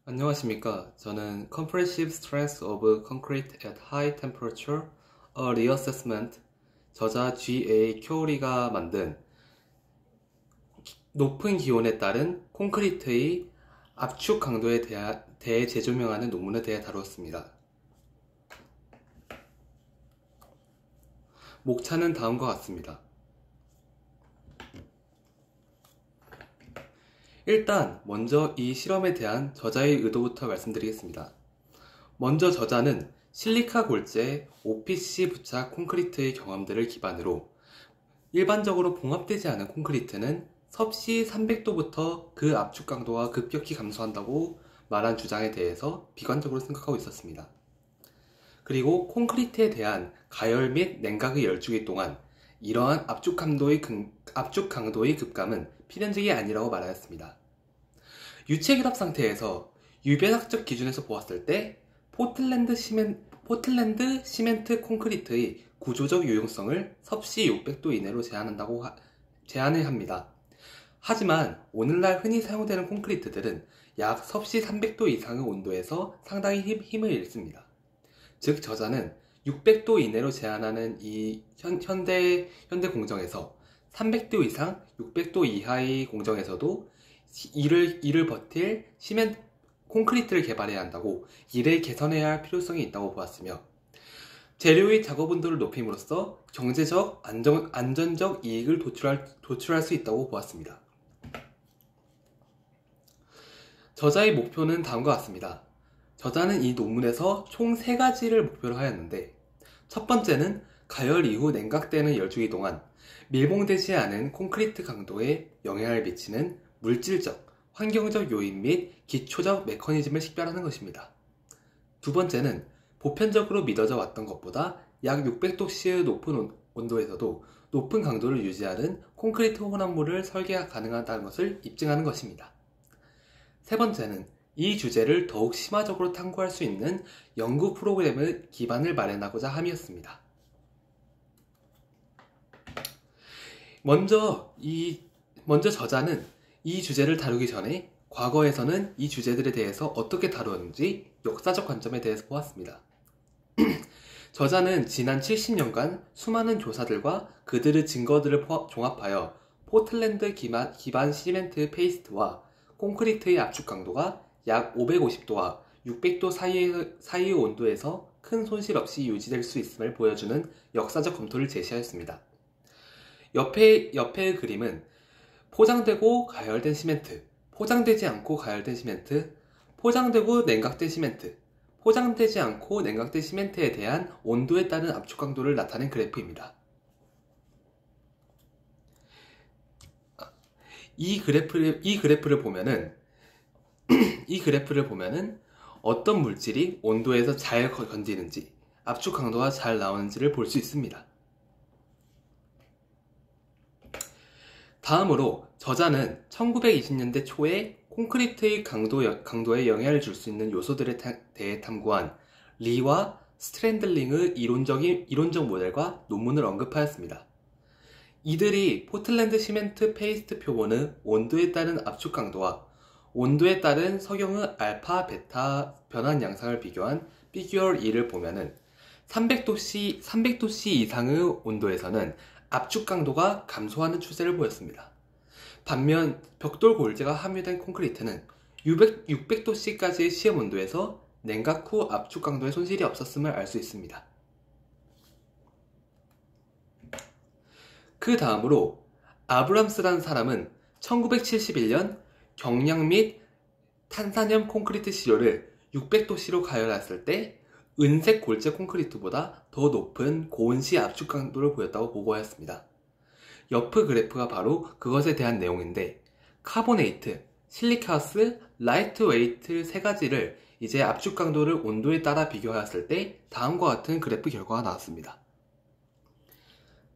안녕하십니까. 저는 Compressive Stress of Concrete at High Temperature, A Reassessment, 저자 G.A. 쿄리가 만든 높은 기온에 따른 콘크리트의 압축 강도에 대해 재조명하는 논문에 대해 다루었습니다. 목차는 다음과 같습니다. 일단 먼저 이 실험에 대한 저자의 의도부터 말씀드리겠습니다. 먼저 저자는 실리카 골재 OPC 부착 콘크리트의 경험들을 기반으로 일반적으로 봉합되지 않은 콘크리트는 섭씨 300도부터 그 압축 강도가 급격히 감소한다고 말한 주장에 대해서 비관적으로 생각하고 있었습니다. 그리고 콘크리트에 대한 가열 및 냉각의 12개 동안 이러한 압축 강도의 급감은 필연적이 아니라고 말하였습니다. 유체 결합 상태에서 유배학적 기준에서 보았을 때 포틀랜드 시멘트 콘크리트의 구조적 유용성을 섭씨 600도 이내로 제한을 합니다. 하지만 오늘날 흔히 사용되는 콘크리트들은 약 섭씨 300도 이상의 온도에서 상당히 힘을 잃습니다. 즉 저자는 600도 이내로 제한하는 이 현대 공정에서 300도 이상, 600도 이하의 공정에서도 이를 버틸 콘크리트를 개발해야 한다고 이를 개선해야 할 필요성이 있다고 보았으며 재료의 작업 온도를 높임으로써 경제적, 안전적 이익을 도출할 수 있다고 보았습니다. 저자의 목표는 다음과 같습니다. 저자는 이 논문에서 총 3가지를 목표로 하였는데 첫 번째는 가열 이후 냉각되는 12기 동안 밀봉되지 않은 콘크리트 강도에 영향을 미치는 물질적, 환경적 요인 및 기초적 메커니즘을 식별하는 것입니다. 두 번째는 보편적으로 믿어져 왔던 것보다 약 600도씨의 높은 온도에서도 높은 강도를 유지하는 콘크리트 혼합물을 설계가 가능하다는 것을 입증하는 것입니다. 세 번째는 이 주제를 더욱 심화적으로 탐구할 수 있는 연구 프로그램의 기반을 마련하고자 함이었습니다. 먼저 저자는 이 주제를 다루기 전에 과거에서는 이 주제들에 대해서 어떻게 다루었는지 역사적 관점에 대해서 보았습니다. 저자는 지난 70년간 수많은 조사들과 그들의 증거들을 종합하여 포틀랜드 기반 시멘트 페이스트와 콘크리트의 압축 강도가 약 550도와 600도 사이의 온도에서 큰 손실 없이 유지될 수 있음을 보여주는 역사적 검토를 제시하였습니다. 옆의 그림은 포장되고 가열된 시멘트, 포장되지 않고 가열된 시멘트, 포장되고 냉각된 시멘트, 포장되지 않고 냉각된 시멘트에 대한 온도에 따른 압축 강도를 나타낸 그래프입니다. 이 그래프를 보면은 어떤 물질이 온도에서 잘 건지는지, 압축 강도가 잘 나오는지를 볼 수 있습니다. 다음으로 저자는 1920년대 초에 콘크리트의 강도에 영향을 줄 수 있는 요소들에 대해 탐구한 리와 스트랜들링의 이론적 모델과 논문을 언급하였습니다. 이들이 포틀랜드 시멘트 페이스트 표본의 온도에 따른 압축 강도와 온도에 따른 석영의 알파, 베타 변환 양상을 비교한 피규어 2를 보면은 300도씨 이상의 온도에서는 압축 강도가 감소하는 추세를 보였습니다. 반면 벽돌 골재가 함유된 콘크리트는 600도씨까지의 시험 온도에서 냉각 후 압축 강도의 손실이 없었음을 알 수 있습니다. 그 다음으로 아브람스라는 사람은 1971년 경량 및 탄산염 콘크리트 시료를 600도씨로 가열했을 때 은색 골재 콘크리트보다 더 높은 고온시 압축 강도를 보였다고 보고하였습니다. 옆의 그래프가 바로 그것에 대한 내용인데 카보네이트, 실리카스, 라이트 웨이트 3가지를 이제 압축 강도를 온도에 따라 비교하였을 때 다음과 같은 그래프 결과가 나왔습니다.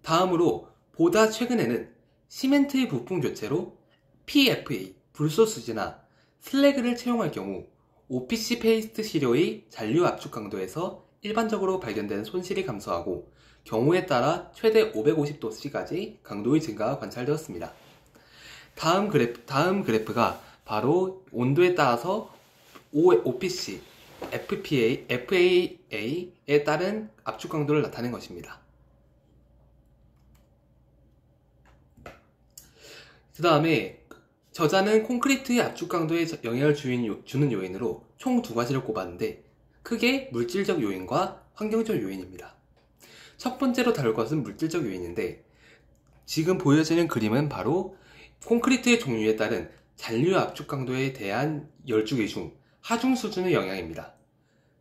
다음으로 보다 최근에는 시멘트의 부품 교체로 PFA, 불소수지나 슬래그를 채용할 경우 OPC 페이스트 시료의 잔류 압축 강도에서 일반적으로 발견되는 손실이 감소하고 경우에 따라 최대 550도씨까지 강도의 증가가 관찰되었습니다. 다음 그래프가 바로 온도에 따라서 OPC, FAA에 따른 압축 강도를 나타낸 것입니다. 그 다음에 저자는 콘크리트의 압축 강도에 영향을 주는 요인으로 총 두 가지를 꼽았는데 크게 물질적 요인과 환경적 요인입니다. 첫 번째로 다룰 것은 물질적 요인인데 지금 보여지는 그림은 바로 콘크리트의 종류에 따른 잔류 압축 강도에 대한 열주기 중 하중 수준의 영향입니다.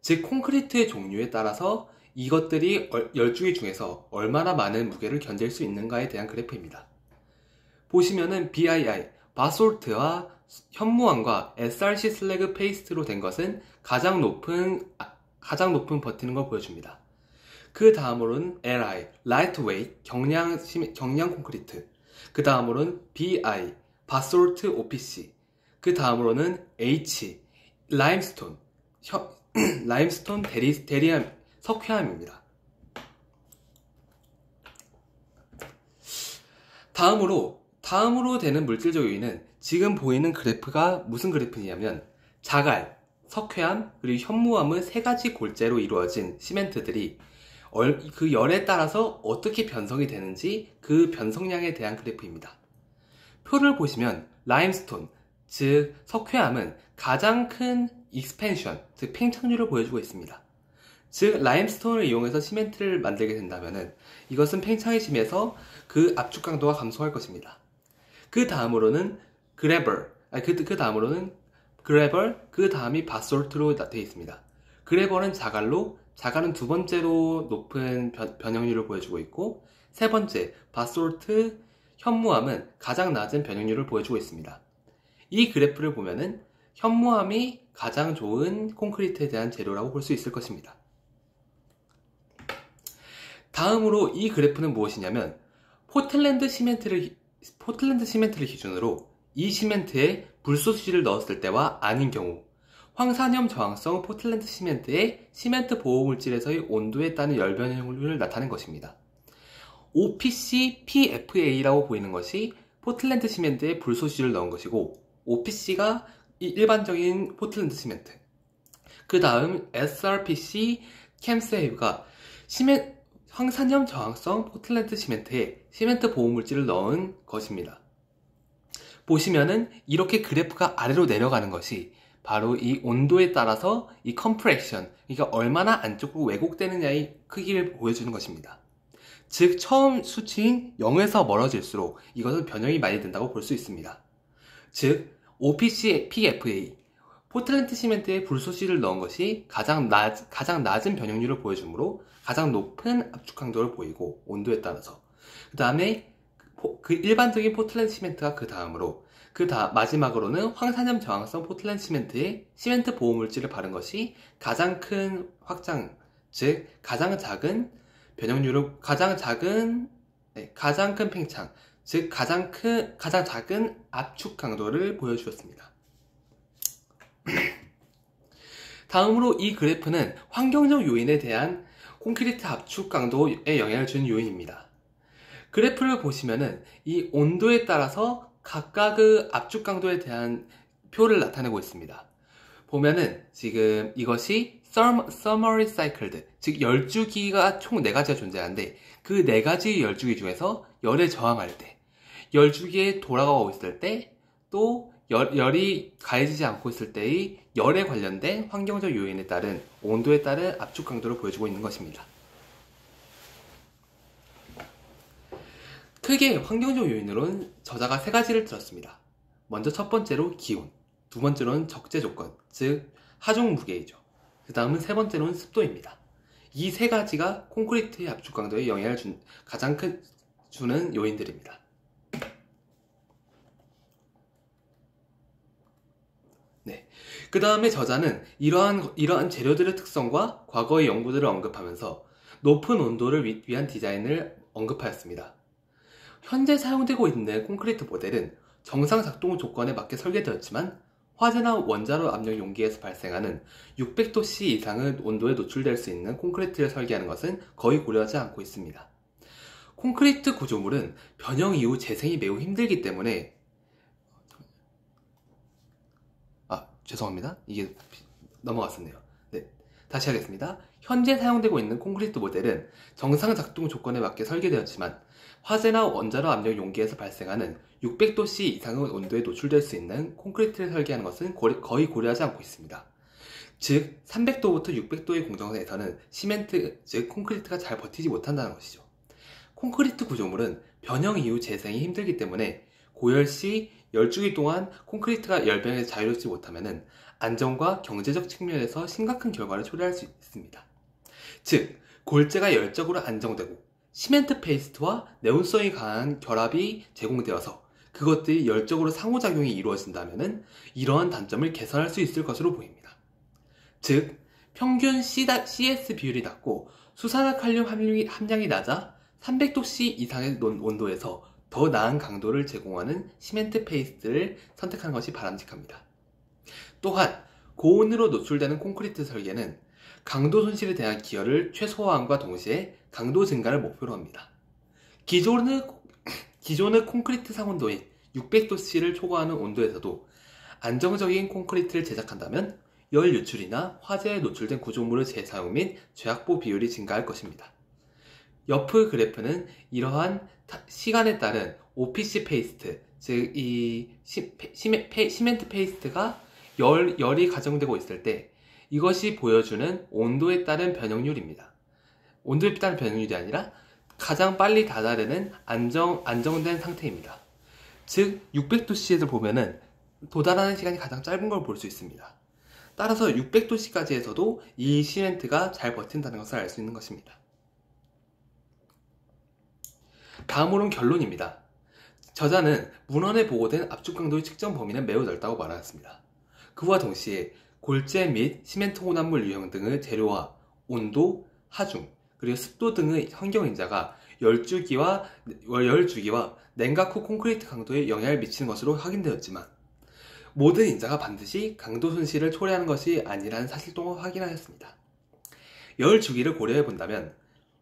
즉 콘크리트의 종류에 따라서 이것들이 열주기 중에서 얼마나 많은 무게를 견딜 수 있는가에 대한 그래프입니다. 보시면은 BII, 바솔트와 현무암과 SRC 슬래그 페이스트로 된 것은 가장 높은 버티는 걸 보여줍니다. 그 다음으로는 LI, 라이트웨이트, 경량 콘크리트. 그 다음으로는 BI, 바솔트 OPC. 그 다음으로는 H, 라임스톤, 대리암, 석회암입니다. 다음으로 되는 물질적 요인은 지금 보이는 그래프가 무슨 그래프냐면 자갈, 석회암, 그리고 현무암의 세 가지 골재로 이루어진 시멘트들이 그 열에 따라서 어떻게 변성이 되는지 그 변성량에 대한 그래프입니다. 표를 보시면 라임스톤, 즉 석회암은 가장 큰 익스펜션, 즉 팽창률을 보여주고 있습니다. 즉 라임스톤을 이용해서 시멘트를 만들게 된다면 이것은 팽창이 심해서 그 압축 강도가 감소할 것입니다. 그 다음으로는 그래벌, 그 다음이 바솔트로 되어 있습니다. 그래벌은 자갈은 두 번째로 높은 변형률을 보여주고 있고 세 번째 바솔트, 현무암은 가장 낮은 변형률을 보여주고 있습니다. 이 그래프를 보면은 현무암이 가장 좋은 콘크리트에 대한 재료라고 볼 수 있을 것입니다. 다음으로 이 그래프는 무엇이냐면 포틀랜드 시멘트를 기준으로 이 시멘트에 불소수지를 넣었을 때와 아닌 경우 황산염 저항성 포틀랜드 시멘트의 시멘트 보호물질에서의 온도에 따른 열 변형률을 나타낸 것입니다. OPC, PFA라고 보이는 것이 포틀랜드 시멘트에 불소수지를 넣은 것이고 OPC가 일반적인 포틀랜드 시멘트, 그 다음 SRPC, 캠세이브가 황산염 저항성 포틀랜드 시멘트에 시멘트 보호물질을 넣은 것입니다. 보시면은 이렇게 그래프가 아래로 내려가는 것이 바로 이 온도에 따라서 이 컴프레션, 그러니까 얼마나 안쪽으로 왜곡되느냐의 크기를 보여주는 것입니다. 즉 처음 수치인 0에서 멀어질수록 이것은 변형이 많이 된다고 볼 수 있습니다. 즉 OPC, PFA, 포틀랜드 시멘트에 불소수지를 넣은 것이 가장 낮은 변형률을 보여주므로 가장 높은 압축 강도를 보이고 온도에 따라서 그 다음에 그 일반적인 포틀랜드 시멘트가 그 다음으로 마지막으로는 황산염 저항성 포틀랜드 시멘트에 시멘트 보호물질을 바른 것이 가장 큰 확장, 즉 가장 작은 변형률을 가장 큰 팽창, 즉 가장 작은 압축 강도를 보여주었습니다. 다음으로 이 그래프는 환경적 요인에 대한 콘크리트 압축 강도에 영향을 주는 요인입니다. 그래프를 보시면은 이 온도에 따라서 각각의 압축 강도에 대한 표를 나타내고 있습니다. 보면은 지금 이것이 Thermally Cycled, 즉 열주기가 총 4가지가 존재하는데 그 4가지 열주기 중에서 열에 저항할 때, 열주기에 돌아가고 있을 때, 또 열이 가해지지 않고 있을 때의 열에 관련된 환경적 요인에 따른 온도에 따른 압축 강도를 보여주고 있는 것입니다. 크게 환경적 요인으로는 저자가 3가지를 들었습니다. 먼저 첫 번째로 기온, 두 번째로는 적재 조건, 즉 하중 무게이죠. 그 다음은 세 번째로는 습도입니다. 이 3가지가 콘크리트의 압축 강도에 영향을 가장 주는 요인들입니다. 네. 그 다음에 저자는 이러한 재료들의 특성과 과거의 연구들을 언급하면서 높은 온도를 위한 디자인을 언급하였습니다. 현재 사용되고 있는 콘크리트 모델은 정상 작동 조건에 맞게 설계되었지만 화재나 원자로 압력 용기에서 발생하는 600도씨 이상의 온도에 노출될 수 있는 콘크리트를 설계하는 것은 거의 고려하지 않고 있습니다. 콘크리트 구조물은 변형 이후 재생이 매우 힘들기 때문에 죄송합니다. 이게 넘어갔었네요. 네, 다시 하겠습니다. 현재 사용되고 있는 콘크리트 모델은 정상 작동 조건에 맞게 설계되었지만 화재나 원자로 압력 용기에서 발생하는 600도씨 이상의 온도에 노출될 수 있는 콘크리트를 설계하는 것은 거의 고려하지 않고 있습니다. 즉 300도부터 600도의 공정에서는 시멘트, 즉 콘크리트가 잘 버티지 못한다는 것이죠. 콘크리트 구조물은 변형 이후 재생이 힘들기 때문에 고열 시 열주기 동안 콘크리트가 열병에서 자유롭지 못하면 안전과 경제적 측면에서 심각한 결과를 초래할 수 있습니다. 즉 골재가 열적으로 안정되고 시멘트 페이스트와 내온성이 강한 결합이 제공되어서 그것들이 열적으로 상호작용이 이루어진다면 이러한 단점을 개선할 수 있을 것으로 보입니다. 즉 평균 CS 비율이 낮고 수산화칼륨 함량이 낮아 300도씨 이상의 온도에서 더 나은 강도를 제공하는 시멘트 페이스트를 선택하는 것이 바람직합니다. 또한 고온으로 노출되는 콘크리트 설계는 강도 손실에 대한 기여를 최소화함과 동시에 강도 증가를 목표로 합니다. 기존의 콘크리트 상온도인 600도씨를 초과하는 온도에서도 안정적인 콘크리트를 제작한다면 열 유출이나 화재에 노출된 구조물의 재사용 및 재확보 비율이 증가할 것입니다. 옆의 그래프는 이러한 시간에 따른 OPC 페이스트, 즉 이 시멘트 페이스트가 열이 가정되고 있을 때 이것이 보여주는 온도에 따른 변형률입니다. 온도에 따른 변형률이 아니라 가장 빨리 닫아내는 안정된 상태입니다. 즉 600도씨에서 보면은 도달하는 시간이 가장 짧은 걸 볼 수 있습니다. 따라서 600도씨까지에서도 이 시멘트가 잘 버틴다는 것을 알 수 있는 것입니다. 다음으로는 결론입니다. 저자는 문헌에 보고된 압축 강도의 측정 범위는 매우 넓다고 말하였습니다. 그와 동시에 골재 및 시멘트 혼합물 유형 등의 재료와 온도, 하중, 그리고 습도 등의 환경인자가 열주기와 냉각 후 콘크리트 강도에 영향을 미치는 것으로 확인되었지만 모든 인자가 반드시 강도 손실을 초래하는 것이 아니라는 사실도 확인하였습니다. 열주기를 고려해 본다면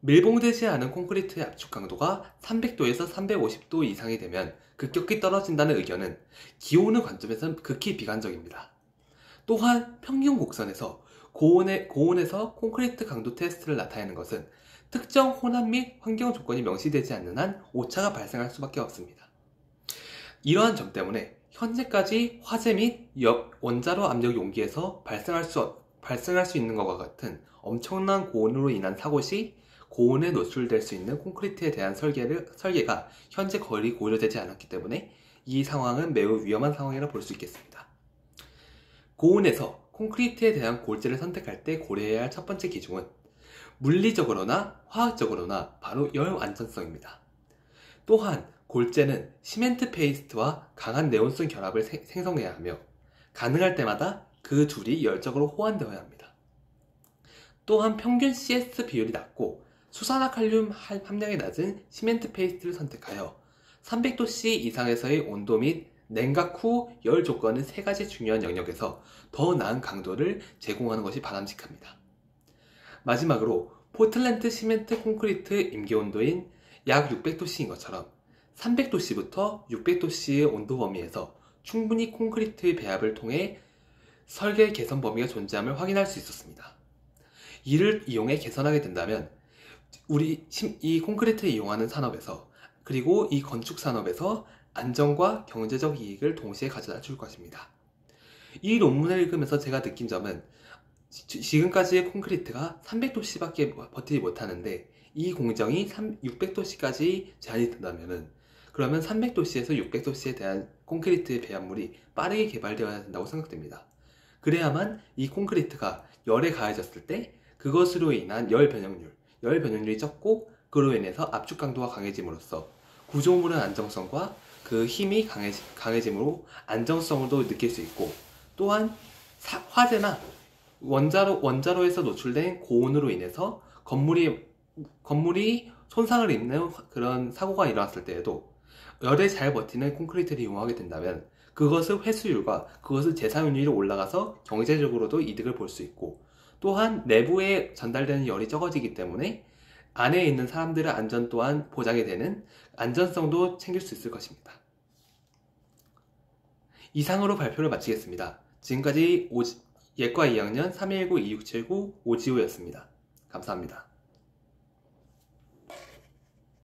밀봉되지 않은 콘크리트의 압축 강도가 300도에서 350도 이상이 되면 급격히 떨어진다는 의견은 기온의 관점에서는 극히 비관적입니다. 또한 평균 곡선에서 고온에서 콘크리트 강도 테스트를 나타내는 것은 특정 혼합 및 환경 조건이 명시되지 않는 한 오차가 발생할 수밖에 없습니다. 이러한 점 때문에 현재까지 화재 및 원자로 압력 용기에서 발생할 수 있는 것과 같은 엄청난 고온으로 인한 사고 시 고온에 노출될 수 있는 콘크리트에 대한 설계가 현재 거의 고려되지 않았기 때문에 이 상황은 매우 위험한 상황이라 볼 수 있겠습니다. 고온에서 콘크리트에 대한 골재를 선택할 때 고려해야 할 첫 번째 기준은 물리적으로나 화학적으로나 바로 열 안전성입니다. 또한 골재는 시멘트 페이스트와 강한 네온성 결합을 생성해야 하며 가능할 때마다 그 둘이 열적으로 호환되어야 합니다. 또한 평균 CS 비율이 낮고 수산화칼륨 함량이 낮은 시멘트 페이스트를 선택하여 300도씨 이상에서의 온도 및 냉각 후 열 조건의 세 가지 중요한 영역에서 더 나은 강도를 제공하는 것이 바람직합니다. 마지막으로 포틀랜드 시멘트 콘크리트 임계온도인 약 600도씨인 것처럼 300도씨부터 600도씨의 온도 범위에서 충분히 콘크리트의 배합을 통해 설계 개선 범위가 존재함을 확인할 수 있었습니다. 이를 이용해 개선하게 된다면 이 콘크리트를 이용하는 산업에서 그리고 이 건축 산업에서 안전과 경제적 이익을 동시에 가져다 줄 것입니다. 이 논문을 읽으면서 제가 느낀 점은 지금까지의 콘크리트가 300도씨밖에 버티지 못하는데 이 공정이 600도씨까지 제한이 된다면 그러면 300도씨에서 600도씨에 대한 콘크리트의 배합물이 빠르게 개발되어야 된다고 생각됩니다. 그래야만 이 콘크리트가 열에 가해졌을 때 그것으로 인한 열 변형률이 적고 그로 인해서 압축 강도가 강해짐으로써 구조물의 안정성과 그 힘이 강해짐으로 안정성도 느낄 수 있고 또한 화재나 원자로에서 노출된 고온으로 인해서 건물이 손상을 입는 그런 사고가 일어났을 때에도 열에 잘 버티는 콘크리트를 이용하게 된다면 그것의 회수율과 그것의 재사용률이 올라가서 경제적으로도 이득을 볼 수 있고 또한 내부에 전달되는 열이 적어지기 때문에 안에 있는 사람들의 안전 또한 보장이 되는 안전성도 챙길 수 있을 것입니다. 이상으로 발표를 마치겠습니다. 지금까지 예과 2학년 319-2679 오지호였습니다. 감사합니다.